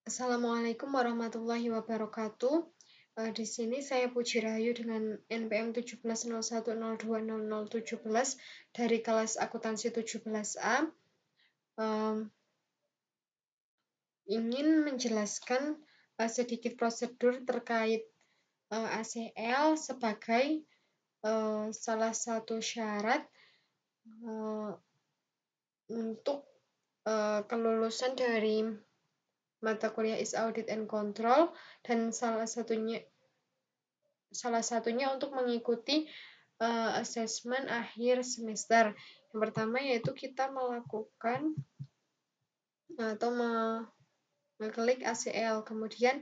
Assalamualaikum warahmatullahi wabarakatuh. Di sini saya Puji Rahayu dengan NPM 1701020017 dari kelas akuntansi 17A. Ingin menjelaskan sedikit prosedur terkait ACL sebagai salah satu syarat untuk kelulusan dari mata kuliah is Audit and Control, dan salah satunya untuk mengikuti asesmen akhir semester. Yang pertama yaitu kita melakukan atau mengklik ACL, kemudian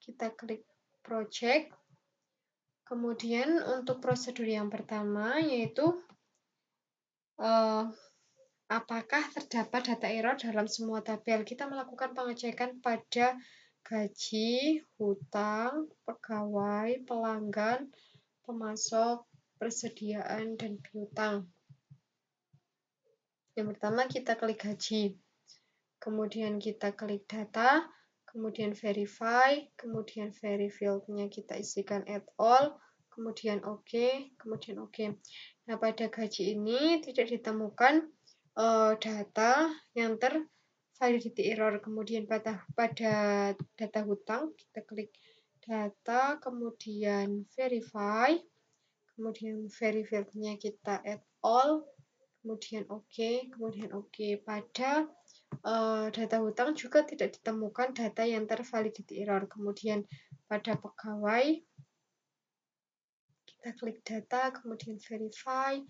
kita klik project. Kemudian untuk prosedur yang pertama yaitu apakah terdapat data error dalam semua tabel. Kita melakukan pengecekan pada gaji, hutang, pegawai, pelanggan, pemasok, persediaan, dan piutang. Yang pertama kita klik gaji, kemudian kita klik data, kemudian verify, kemudian very field-nya kita isikan add all, kemudian OK, kemudian OK. Nah, pada gaji ini tidak ditemukan data yang validity error. Kemudian pada data hutang kita klik data, kemudian verify, kemudian very field-nya kita add all, kemudian OK, kemudian OK. Pada data hutang juga tidak ditemukan data yang validity error. Kemudian pada pegawai kita klik data, kemudian verify,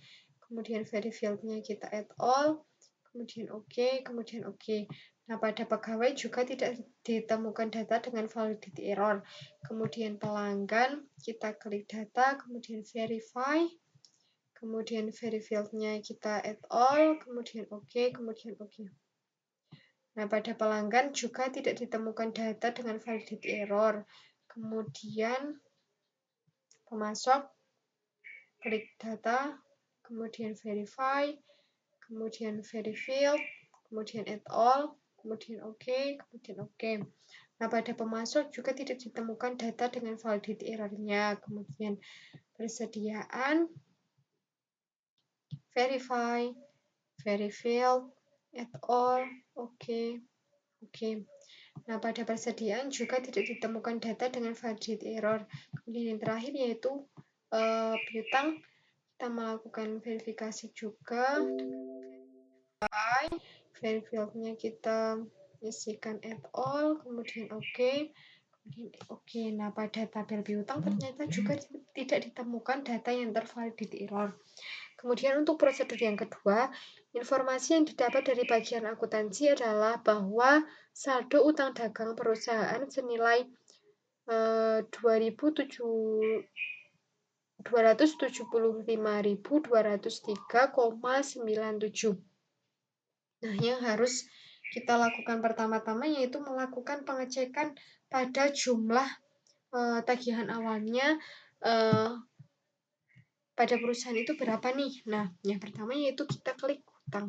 kemudian very field-nya kita add all, kemudian OK, kemudian OK. Nah, pada pegawai juga tidak ditemukan data dengan validity error. Kemudian pelanggan, kita klik data, kemudian verify, kemudian very field-nya kita add all, kemudian OK, kemudian OK. Nah, pada pelanggan juga tidak ditemukan data dengan validity error. Kemudian pemasok, klik data, kemudian verify, kemudian very field, kemudian add all, kemudian OK, kemudian OK. Nah, pada pemasok juga tidak ditemukan data dengan validity error-nya. Kemudian persediaan, verify, very field, add all, OK, OK. Nah, pada persediaan juga tidak ditemukan data dengan validity error. Kemudian yang terakhir yaitu piutang, kita melakukan verifikasi juga. Very field-nya kita isikan add all, kemudian OK, kemudian OK. Nah, pada tabel piutang ternyata juga tidak ditemukan data yang validity error. Kemudian untuk prosedur yang kedua, informasi yang didapat dari bagian akuntansi adalah bahwa saldo utang dagang perusahaan senilai 275.203,97. Nah, yang harus kita lakukan pertama-tama yaitu melakukan pengecekan pada jumlah tagihan awalnya pada perusahaan itu berapa nih. Nah, yang pertama yaitu kita klik hutang.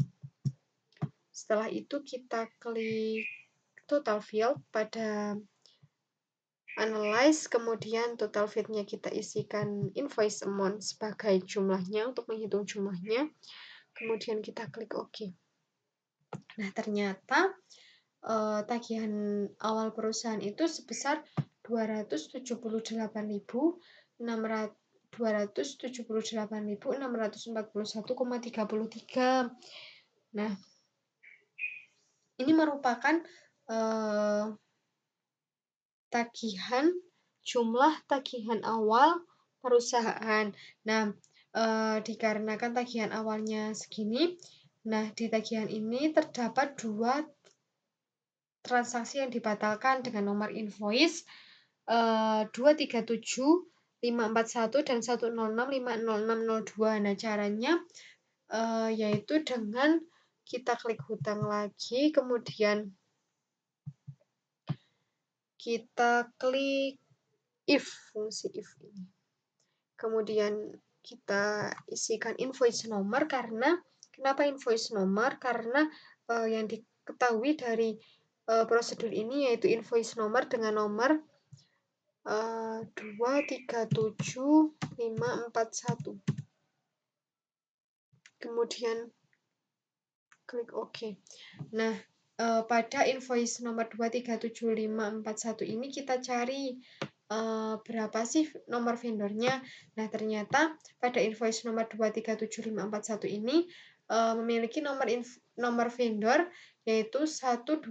Setelah itu kita klik total field pada analyze, kemudian total field-nya kita isikan invoice amount sebagai jumlahnya untuk menghitung jumlahnya. Kemudian kita klik OK. Nah, ternyata tagihan awal perusahaan itu sebesar 278.641,33. Nah, ini merupakan jumlah tagihan awal perusahaan. Nah, dikarenakan tagihan awalnya segini, nah di tagihan ini terdapat 2 transaksi yang dibatalkan dengan nomor invoice 237 541 dan 106 50602. Nah, caranya yaitu dengan kita klik hutang lagi, kemudian kita klik if, fungsi if ini. Kemudian kita isikan invoice nomor, karena kenapa invoice nomor? Karena yang diketahui dari prosedur ini, yaitu invoice nomor dengan nomor 237541. Kemudian klik OK. Nah, pada invoice nomor 237541 ini kita cari berapa sih nomor vendornya. Nah, ternyata pada invoice nomor 237541 ini memiliki nomor vendor yaitu 12701.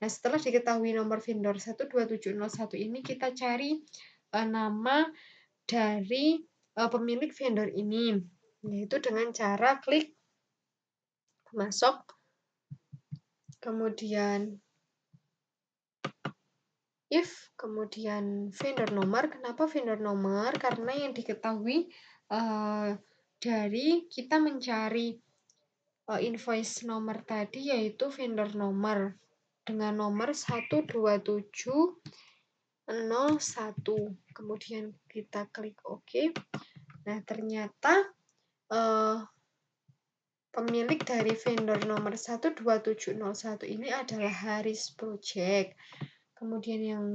Nah, setelah diketahui nomor vendor 12701 ini, kita cari nama dari pemilik vendor ini, yaitu dengan cara klik masuk, kemudian if, kemudian vendor nomor. Kenapa vendor nomor? Karena yang diketahui dari kita mencari invoice nomor tadi yaitu vendor nomor dengan nomor 12701. Kemudian kita klik OK. Nah, ternyata pemilik dari vendor nomor 12701 ini adalah Haris Project. Kemudian yang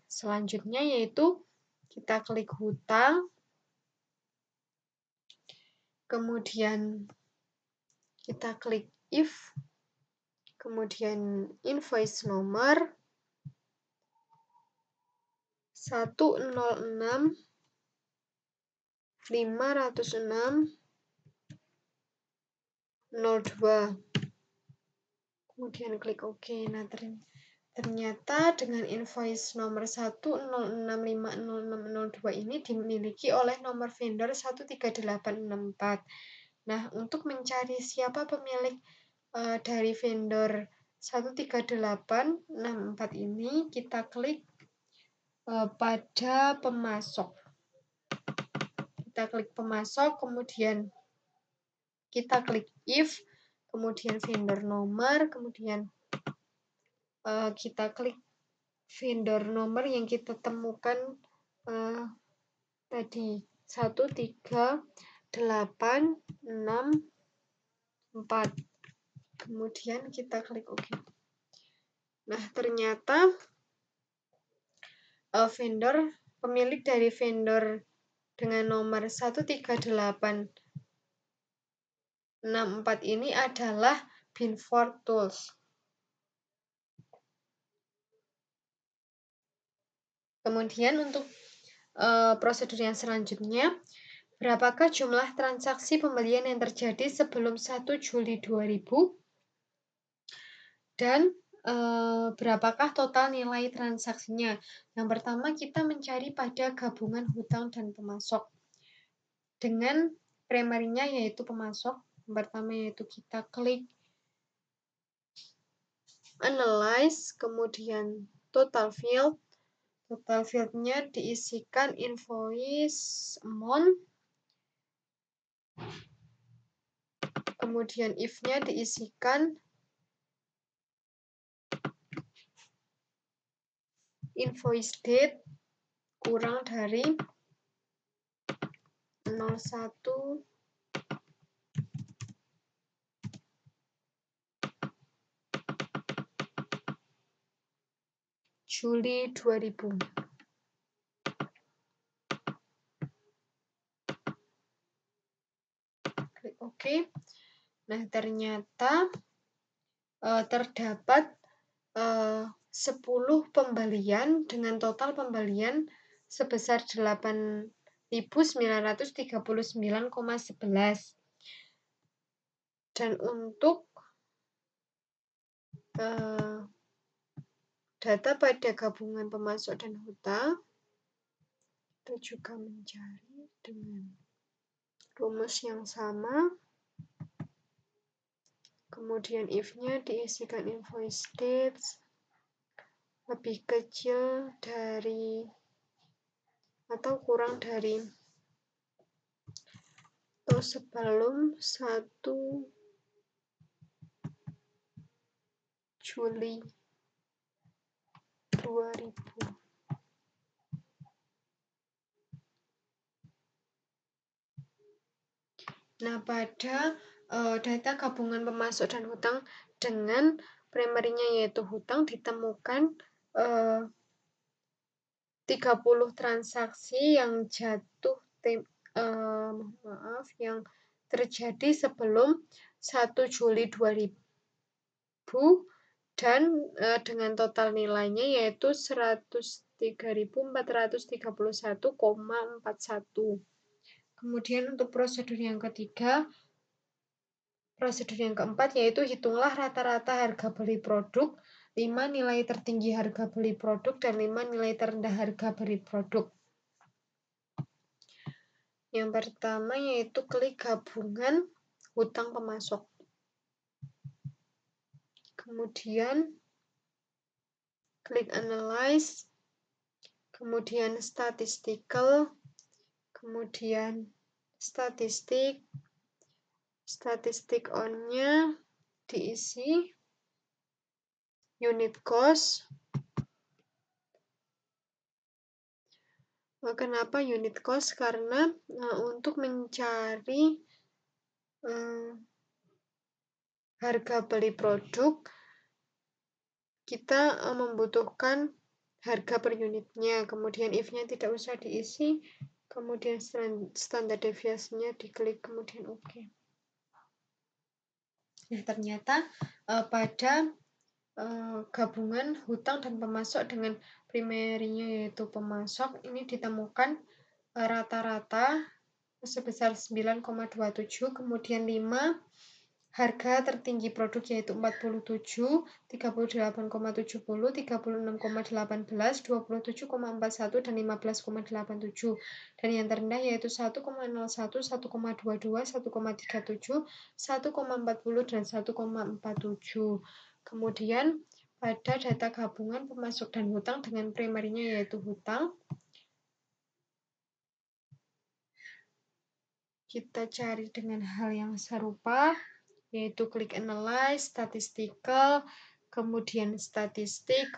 selanjutnya yaitu kita klik hutang, kemudian kita klik if, kemudian invoice nomor 106 506 02. Kemudian klik OK. Nah, ternyata dengan invoice nomor 106500602 ini dimiliki oleh nomor vendor 13864. Nah, untuk mencari siapa pemilik dari vendor 13864 ini, kita klik pada pemasok. Kita klik pemasok, kemudian kita klik if, kemudian vendor nomor, kemudian kita klik vendor nomor yang kita temukan tadi 13864. Kemudian kita klik OK. Nah, ternyata pemilik dari vendor dengan nomor 13864 ini adalah Binford Tools. Kemudian untuk prosedur yang selanjutnya, berapakah jumlah transaksi pembelian yang terjadi sebelum 1 Juli 2000 dan berapakah total nilai transaksinya. Yang pertama, kita mencari pada gabungan hutang dan pemasok. Dengan primernya yaitu pemasok. Yang pertama yaitu kita klik analyze, kemudian total field. Total field-nya diisikan invoice amount, kemudian if-nya diisikan invoice date kurang dari 01 Juli 2000. Klik OK. Nah, ternyata terdapat 10 pembelian dengan total pembelian sebesar 8.939,11. Dan untuk data pada gabungan pemasok dan hutang, kita juga mencari dengan rumus yang sama. Kemudian if-nya diisikan invoice dates lebih kecil dari atau kurang dari atau sebelum 1 Juli 2000. Nah, pada data gabungan pemasok dan hutang dengan primerinya yaitu hutang ditemukan 30 transaksi yang jatuh yang terjadi sebelum 1 Juli 2000 dan dengan total nilainya yaitu 103.431,41. Kemudian untuk prosedur yang keempat yaitu hitunglah rata-rata harga beli produk, 5 nilai tertinggi harga beli produk, dan 5 nilai terendah harga beli produk. Yang pertama yaitu klik gabungan hutang pemasok. Kemudian klik analyze, kemudian statistical, kemudian statistik on-nya diisi unit cost. Kenapa unit cost? Karena untuk mencari harga beli produk, kita membutuhkan harga per unitnya. Kemudian if-nya tidak usah diisi, kemudian standar deviasinya diklik, kemudian OK. Nah, ternyata pada gabungan hutang dan pemasok dengan primerinya yaitu pemasok, ini ditemukan rata-rata sebesar 9,27, kemudian 5 harga tertinggi produk yaitu 47, 38,70, 36,18, 27,41, dan 15,87. Dan yang terendah yaitu 1,01, 1,22, 1,37, 1,40, dan 1,47. Kemudian pada data gabungan pemasok dan hutang dengan primerinya yaitu hutang, kita cari dengan hal yang serupa, yaitu klik analyze, statistical, kemudian statistik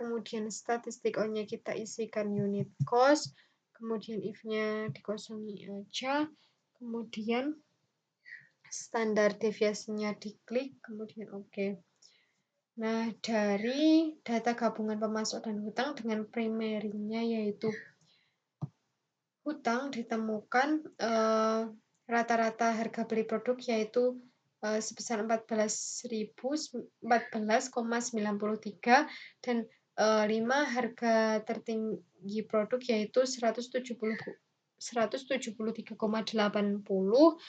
on-nya kita isikan unit cost, kemudian if-nya dikosongi aja, kemudian standar deviasinya diklik, kemudian OK. Nah, dari data gabungan pemasok dan hutang dengan primerinya yaitu hutang ditemukan rata-rata harga beli produk yaitu sebesar 14,93 dan 5 harga tertinggi produk yaitu 173,80, 155,80,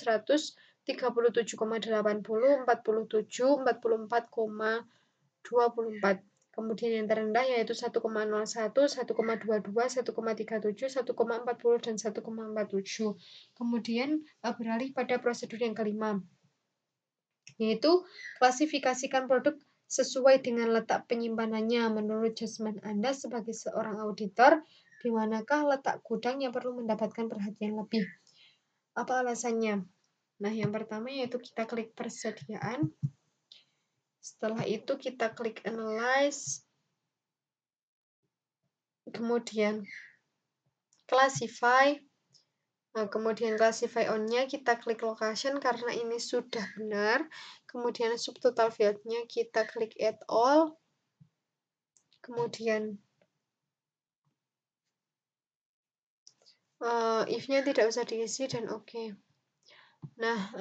137,80, 47, 44,24. Kemudian yang terendah yaitu 1,01, 1,22, 1,37, 1,40, dan 1,47. Kemudian beralih pada prosedur yang kelima, yaitu klasifikasikan produk sesuai dengan letak penyimpanannya. Menurut judgement Anda sebagai seorang auditor, di manakah letak gudang yang perlu mendapatkan perhatian lebih? Apa alasannya? Nah, yang pertama yaitu kita klik persediaan. Setelah itu kita klik analyze, kemudian classify, kemudian classify on-nya kita klik location karena ini sudah benar, kemudian subtotal field-nya kita klik add all, kemudian if-nya tidak usah diisi dan OK. Nah,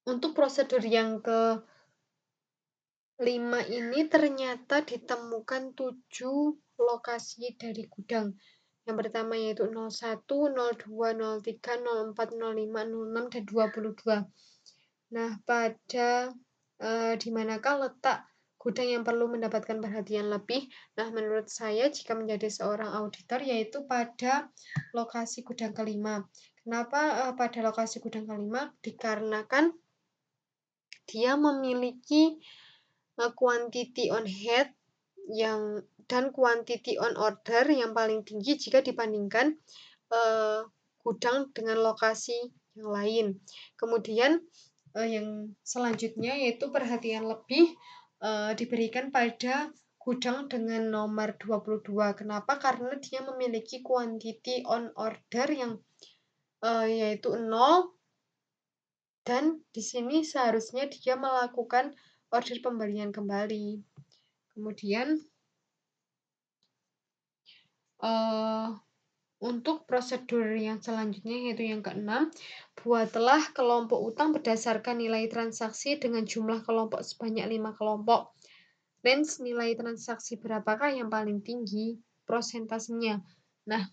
untuk prosedur yang ke-5 ini ternyata ditemukan 7 lokasi dari gudang. Yang pertama yaitu 01, 02, 03, 04, 05, 06, dan 22. Nah, pada di manakah letak gudang yang perlu mendapatkan perhatian lebih? Nah, menurut saya jika menjadi seorang auditor yaitu pada lokasi gudang kelima. Kenapa pada lokasi gudang kelima? Dikarenakan dia memiliki quantity on hand dan quantity on order yang paling tinggi jika dibandingkan gudang dengan lokasi yang lain. Kemudian yang selanjutnya yaitu perhatian lebih diberikan pada gudang dengan nomor 22. Kenapa? Karena dia memiliki quantity on order yang yaitu 0, Dan di sini seharusnya dia melakukan order pembelian kembali. Kemudian untuk prosedur yang selanjutnya yaitu yang keenam, buatlah kelompok utang berdasarkan nilai transaksi dengan jumlah kelompok sebanyak 5 kelompok. Range nilai transaksi berapakah yang paling tinggi? Prosentasenya. Nah,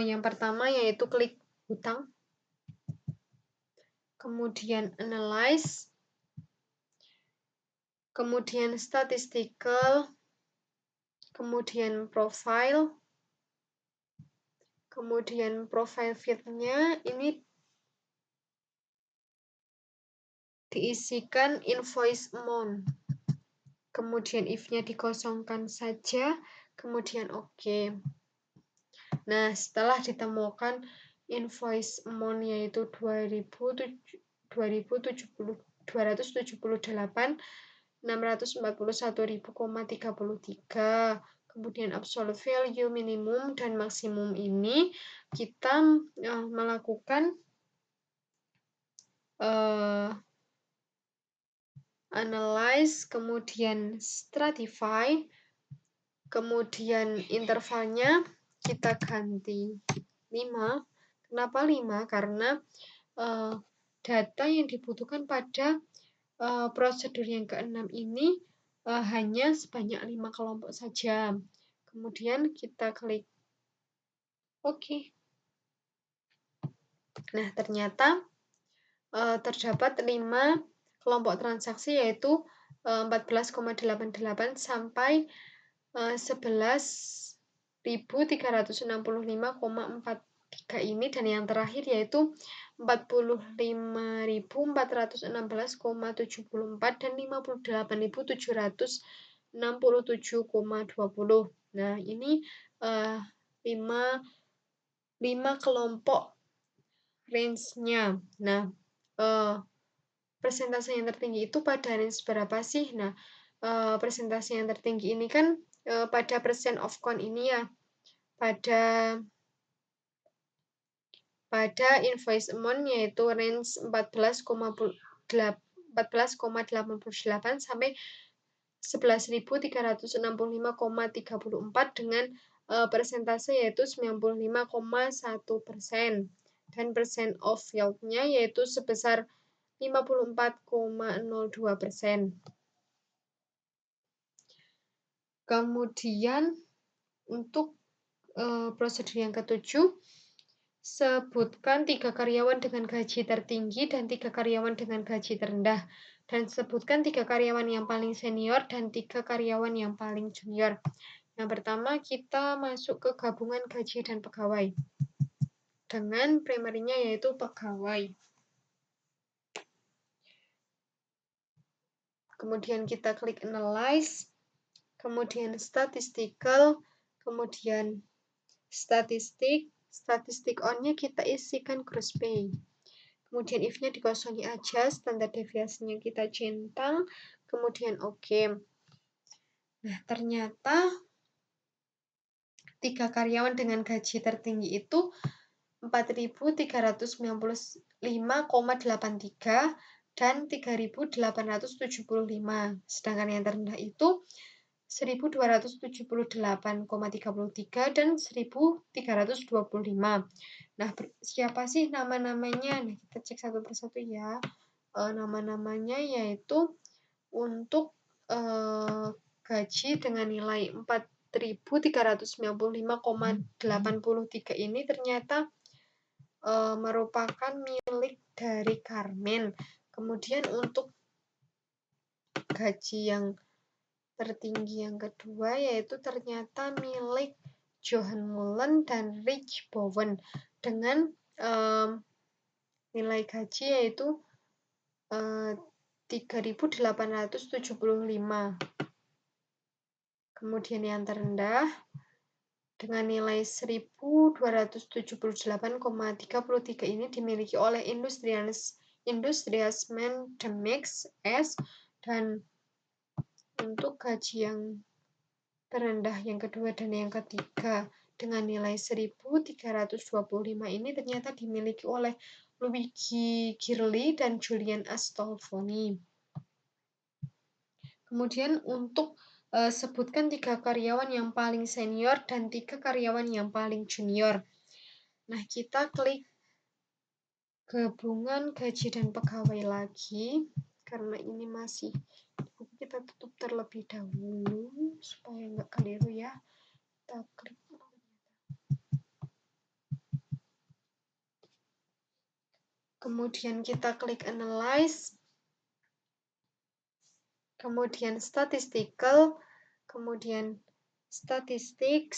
yang pertama yaitu klik utang, kemudian analyze, kemudian statistical, kemudian profile, kemudian profile field-nya ini diisikan invoice amount. Kemudian if-nya dikosongkan saja, kemudian oke. Nah, setelah ditemukan invoice amount yaitu 278.641.033, kemudian absolute value minimum dan maksimum ini kita melakukan analyze, kemudian stratify, kemudian intervalnya kita ganti 5. Kenapa 5? Karena data yang dibutuhkan pada prosedur yang keenam ini hanya sebanyak 5 kelompok saja. Kemudian kita klik OK. Nah, ternyata terdapat 5 kelompok transaksi yaitu 14,88 sampai 11.365,43 ini, dan yang terakhir yaitu 45.416,74 dan 58.767,20. Nah, ini 5 kelompok range-nya. Nah, persentase yang tertinggi itu pada range berapa sih? Nah, persentase yang tertinggi ini kan pada percent of count ini ya, pada invoice amount yaitu range 14,88 sampai 11.365,34 dengan persentase yaitu 95,1%, dan percent of yield-nya yaitu sebesar 54,02%. Kemudian untuk prosedur yang ketujuh, sebutkan 3 karyawan dengan gaji tertinggi dan 3 karyawan dengan gaji terendah, dan sebutkan 3 karyawan yang paling senior dan 3 karyawan yang paling junior. Yang pertama, kita masuk ke gabungan gaji dan pegawai dengan primernya yaitu pegawai. Kemudian kita klik analyze, kemudian statistical, kemudian statistik on-nya kita isikan gross pay. Kemudian if-nya dikosongi aja, standar deviasinya kita centang, kemudian oke. Nah, ternyata 3 karyawan dengan gaji tertinggi itu 4.395,83 dan 3.875. Sedangkan yang terendah itu 1.278,33 dan 1.325. Nah, siapa sih nama-namanya? Nah, kita cek satu persatu ya. Nama-namanya yaitu untuk gaji dengan nilai 4.395,83 ini ternyata merupakan milik dari Carmen. Kemudian untuk gaji yang tertinggi yang kedua yaitu ternyata milik Johan Mullen dan Rich Bowen dengan nilai gaji yaitu 3.875. Kemudian yang terendah dengan nilai 1.278,33 ini dimiliki oleh Industrias Mendemix S, dan untuk gaji yang terendah yang kedua dan yang ketiga dengan nilai 1.325 ini ternyata dimiliki oleh Luigi Girly dan Julian Astolfoni. Kemudian untuk sebutkan 3 karyawan yang paling senior dan 3 karyawan yang paling junior. Nah, kita klik gabungan gaji dan pegawai lagi, karena ini masih kita tutup terlebih dahulu supaya nggak keliru ya. Kita klik. Kemudian kita klik analyze. Kemudian statistical, kemudian statistik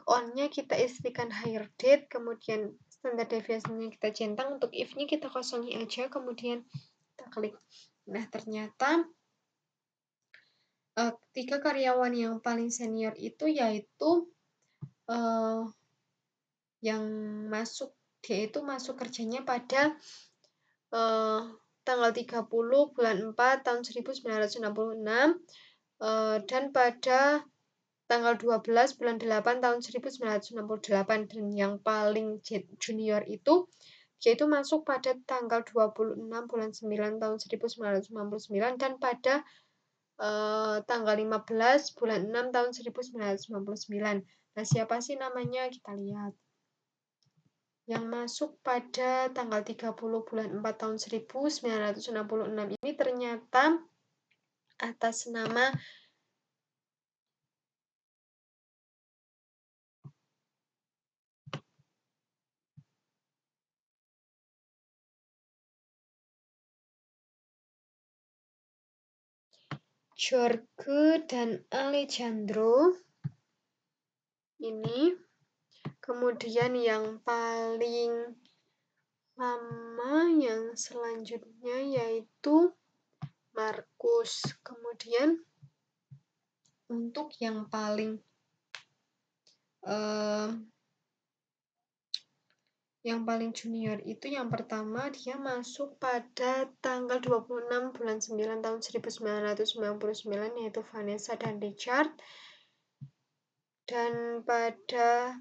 on-nya kita isikan hire date, kemudian standar deviasinya kita centang, untuk if-nya kita kosongi aja, kemudian kita klik. Nah, ternyata 3 karyawan yang paling senior itu yaitu yang masuk, dia itu masuk kerjanya pada tanggal 30 bulan 4 tahun 1966 dan pada tanggal 12 bulan 8 tahun 1968, dan yang paling junior itu yaitu masuk pada tanggal 26 bulan 9 tahun 1999 dan pada tanggal 15 bulan 6 tahun 1999. Nah, siapa sih namanya? Kita lihat. Yang masuk pada tanggal 30 bulan 4 tahun 1966 ini ternyata atas nama Jorge dan Alejandro ini. Kemudian yang paling lama yang selanjutnya yaitu Markus. Kemudian untuk yang paling junior itu yang pertama dia masuk pada tanggal 26 bulan 9 tahun 1999 yaitu Vanessa dan Richard. Dan pada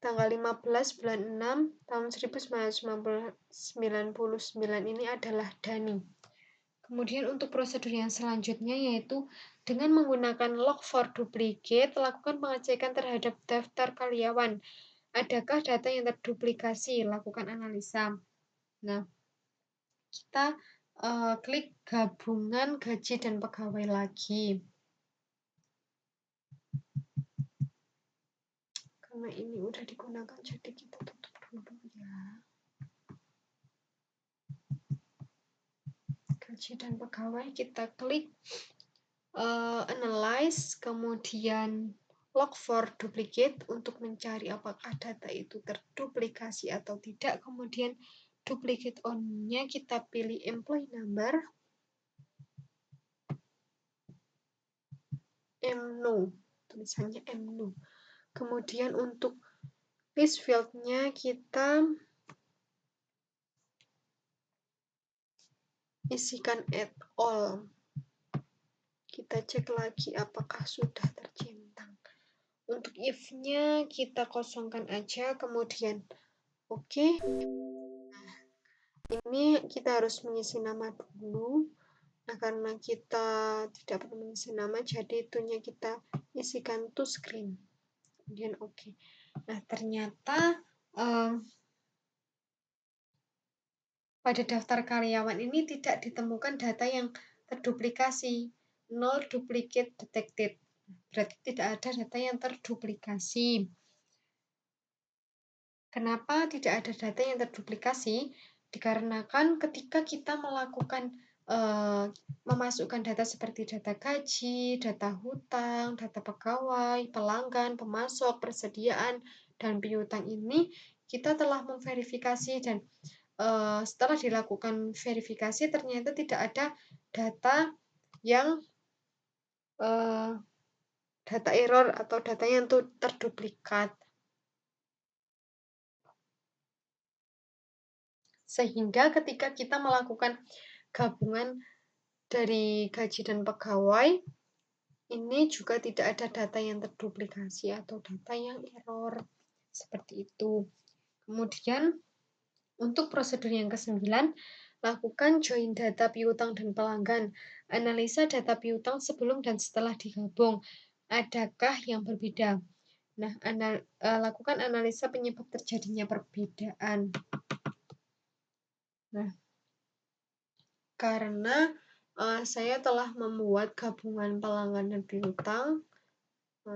tanggal 15 bulan 6 tahun 1999 ini adalah Dani. Kemudian untuk prosedur yang selanjutnya yaitu dengan menggunakan log for duplicate, lakukan pengecekan terhadap daftar karyawan. Adakah data yang terduplikasi? Lakukan analisa. Nah, kita klik gabungan gaji dan pegawai lagi. Karena ini udah digunakan, jadi kita tutup dulu ya. Gaji dan pegawai, kita klik analyze, kemudian log for duplicate untuk mencari apakah data itu terduplikasi atau tidak. Kemudian duplicate on-nya kita pilih employee number, no, tulisannya no. Kemudian untuk list field-nya kita isikan at all. Kita cek lagi apakah sudah tercentang. Untuk if-nya kita kosongkan aja, kemudian oke. Nah, ini kita harus mengisi nama dulu. Nah, karena kita tidak perlu mengisi nama, jadi itunya kita isikan to screen. Kemudian oke. Nah, ternyata pada daftar karyawan ini tidak ditemukan data yang terduplikasi. 0 duplicate detected. Berarti tidak ada data yang terduplikasi. Kenapa tidak ada data yang terduplikasi? Dikarenakan ketika kita melakukan memasukkan data seperti data gaji, data hutang, data pegawai, pelanggan, pemasok, persediaan, dan piutang ini, kita telah memverifikasi dan setelah dilakukan verifikasi ternyata tidak ada data yang data error atau data yang terduplikat. Sehingga ketika kita melakukan gabungan dari gaji dan pegawai, ini juga tidak ada data yang terduplikasi atau data yang error. Seperti itu. Kemudian, untuk prosedur yang ke-9, lakukan join data piutang dan pelanggan. Analisa data piutang sebelum dan setelah digabung. Adakah yang berbeda? Nah, lakukan analisa penyebab terjadinya perbedaan. Nah, karena saya telah membuat gabungan pelanggan dan piutang,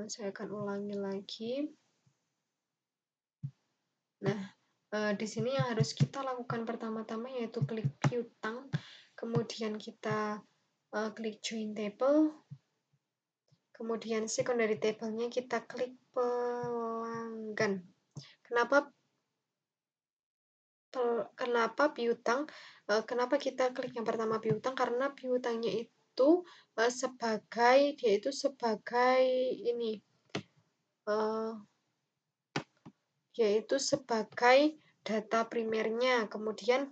saya akan ulangi lagi. Nah, di sini yang harus kita lakukan pertama-tama yaitu klik piutang, kemudian kita klik join table, kemudian secondary table-nya kita klik pelanggan. Kenapa piutang? Kenapa kita klik yang pertama piutang? Karena piutangnya itu dia itu sebagai ini, yaitu sebagai data primernya. Kemudian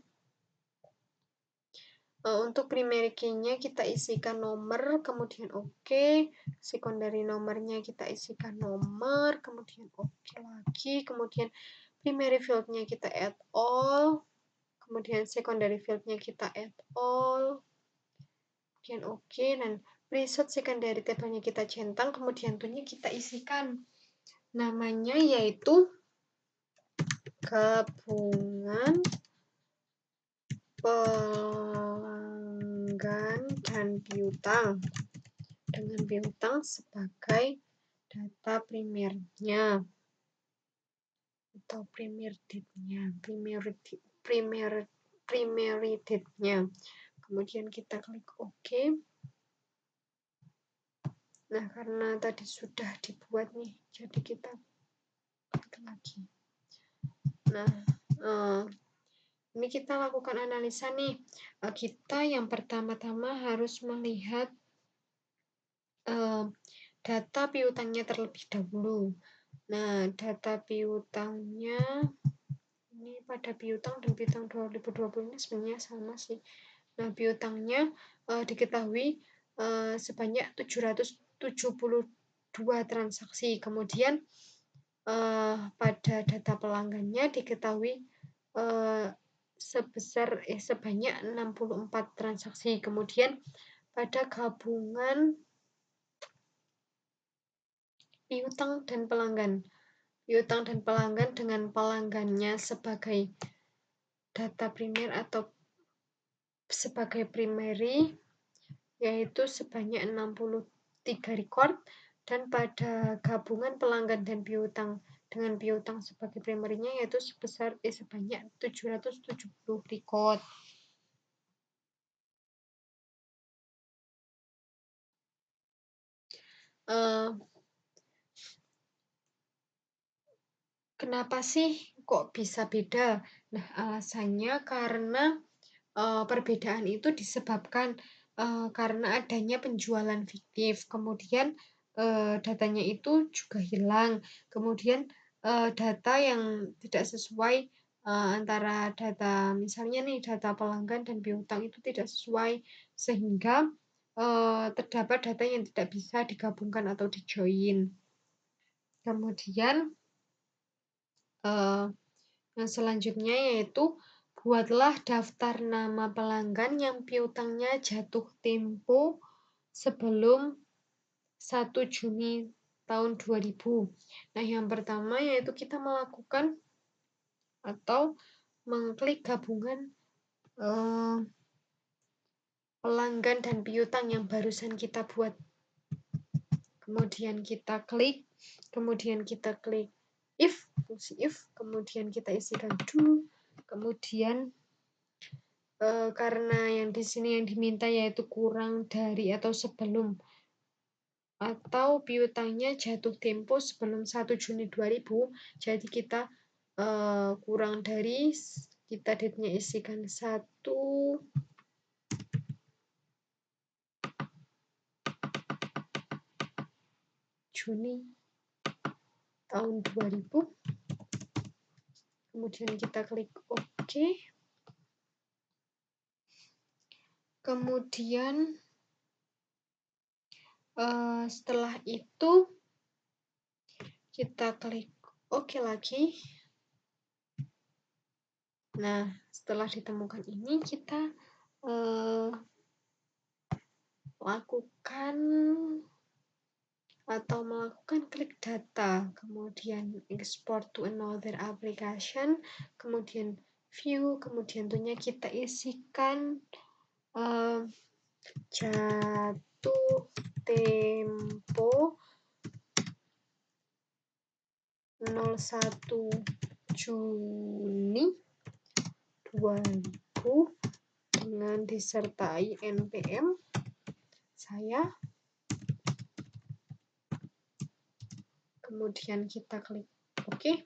untuk primary key-nya kita isikan nomor, kemudian oke. Secondary nomornya kita isikan nomor, kemudian oke lagi. Kemudian primary field-nya kita add all. Kemudian secondary field-nya kita add all. Kemudian oke. Dan preset secondary table-nya kita centang. Kemudian to-nya kita isikan. Namanya yaitu gabungan pelanggan dan piutang, dengan piutang sebagai data primernya atau primary date-nya, primary date-nya. Kemudian kita klik OK. Nah, karena tadi sudah dibuat nih, jadi kita klik lagi. Nah, ini kita lakukan analisa nih. Kita yang pertama-tama harus melihat data piutangnya terlebih dahulu. Nah, data piutangnya ini pada piutang dan piutang 2020 ini sebenarnya sama sih. Nah, piutangnya diketahui sebanyak 772 transaksi. Kemudian pada data pelanggannya diketahui sebanyak 64 transaksi. Kemudian pada gabungan piutang dan pelanggan dengan pelanggannya sebagai data primer atau sebagai primary yaitu sebanyak 63 record, dan pada gabungan pelanggan dan piutang dengan piutang sebagai primernya yaitu sebanyak 770 record. Kenapa sih kok bisa beda? Nah, alasannya karena perbedaan itu disebabkan karena adanya penjualan fiktif, kemudian datanya itu juga hilang, kemudian data yang tidak sesuai antara data, misalnya nih data pelanggan dan piutang itu tidak sesuai, sehingga terdapat data yang tidak bisa digabungkan atau di-join. Kemudian yang selanjutnya yaitu buatlah daftar nama pelanggan yang piutangnya jatuh tempo sebelum 1 Juni tahun 2000. Nah, yang pertama yaitu kita melakukan atau mengklik gabungan pelanggan dan piutang yang barusan kita buat. Kemudian kita klik fungsi if, kemudian kita isikan do, kemudian karena yang di sini yang diminta yaitu kurang dari atau sebelum, atau piutangnya jatuh tempo sebelum 1 Juni 2000, jadi kita kurang dari, kita date-nya isikan 1 Juni tahun 2000. Kemudian kita klik OK. Kemudian Setelah itu kita klik OK lagi. Nah, setelah ditemukan ini kita lakukan atau melakukan klik data, kemudian export to another application, kemudian view, kemudian tentunya kita isikan jatuh tempo 01 Juni 2000 dengan disertai NPM saya. Kemudian kita klik OK.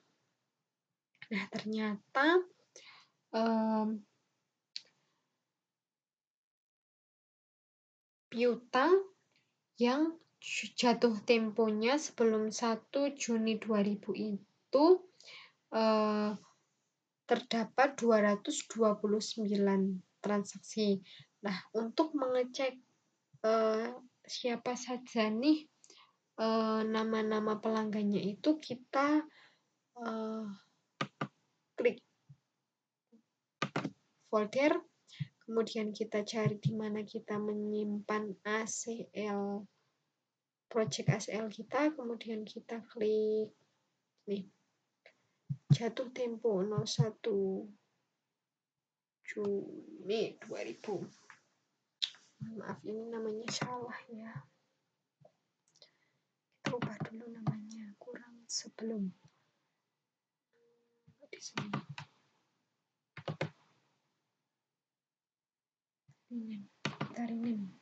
Nah, ternyata piutang yang jatuh temponya sebelum 1 Juni 2000 itu terdapat 229 transaksi. Nah, untuk mengecek siapa saja nih nama-nama pelanggannya itu, kita klik folder, kemudian kita cari di mana kita menyimpan ACL, project ACL kita, kemudian kita klik nih, jatuh tempo 01 Juni 2000. Maaf, ini namanya salah ya. Kita ubah dulu namanya, kurang sebelum. Di sini. Kita rename.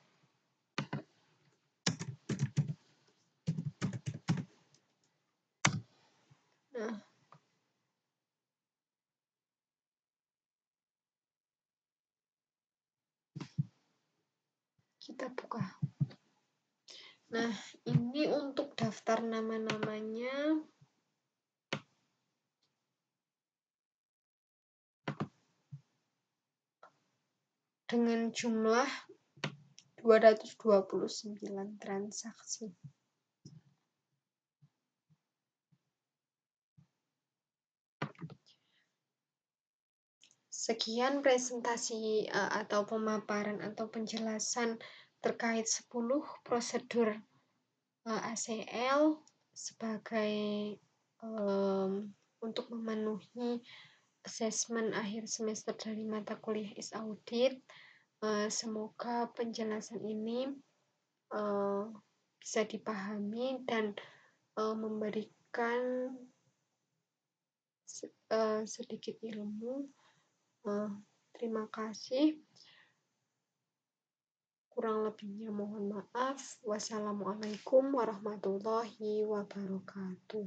Nah, kita buka. Nah, ini untuk daftar nama-namanya. Dengan jumlah 229 transaksi. Sekian presentasi atau pemaparan atau penjelasan terkait 10 prosedur ACL sebagai untuk memenuhi asesmen akhir semester dari mata kuliah is audit. Semoga penjelasan ini bisa dipahami dan memberikan sedikit ilmu. Terima kasih. Kurang lebihnya mohon maaf. Wassalamualaikum warahmatullahi wabarakatuh.